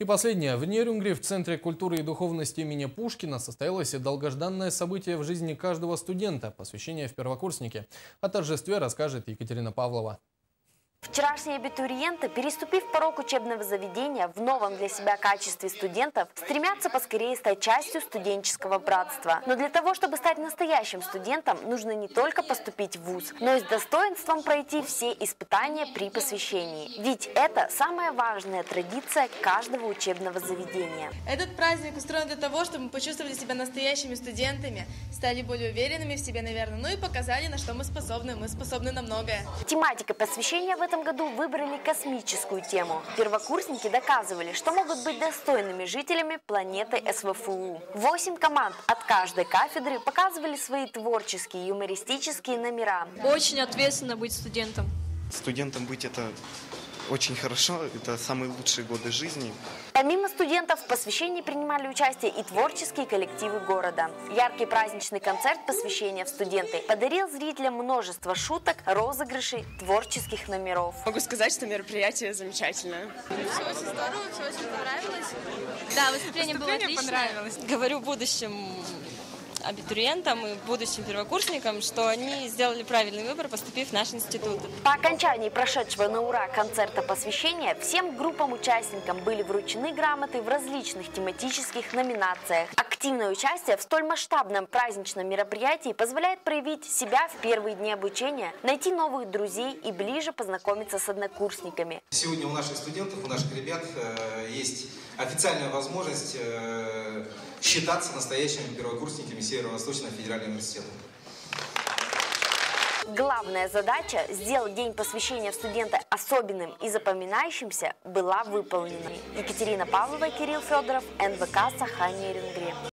И последнее. В Нерюнгри, в Центре культуры и духовности имени Пушкина, состоялось долгожданное событие в жизни каждого студента – посвящение в первокурсники. О торжестве расскажет Екатерина Павлова. Вчерашние абитуриенты, переступив порог учебного заведения в новом для себя качестве студентов, стремятся поскорее стать частью студенческого братства. Но для того, чтобы стать настоящим студентом, нужно не только поступить в вуз, но и с достоинством пройти все испытания при посвящении. Ведь это самая важная традиция каждого учебного заведения. Этот праздник устроен для того, чтобы мы почувствовали себя настоящими студентами, стали более уверенными в себе, наверное, ну и показали, на что мы способны. Мы способны на многое. Тематика посвящения в этом году выбрали космическую тему. Первокурсники доказывали, что могут быть достойными жителями планеты СВФУ. 8 команд от каждой кафедры показывали свои творческие, юмористические номера. Очень ответственно быть студентом. Студентом быть — это очень хорошо, это самые лучшие годы жизни. Помимо студентов в посвящении принимали участие и творческие коллективы города. Яркий праздничный концерт посвящения в студенты подарил зрителям множество шуток, розыгрышей, творческих номеров. Могу сказать, что мероприятие замечательное. Все очень здорово, все очень понравилось. Да, выступление было отличное. Понравилось. Говорю будущим абитуриентам и будущим первокурсникам, что они сделали правильный выбор, поступив в наш институт. По окончании прошедшего на ура концерта посвящения всем группам-участникам были вручены грамоты в различных тематических номинациях. Активное участие в столь масштабном праздничном мероприятии позволяет проявить себя в первые дни обучения, найти новых друзей и ближе познакомиться с однокурсниками. Сегодня у наших студентов, у наших ребят есть официальная возможность считаться настоящими первокурсниками Северо-Восточного федерального университета. Главная задача – сделать день посвящения в студенты особенным и запоминающимся – была выполнена. Екатерина Павлова, Кирилл Федоров, НВК Саха-Нерюнгри.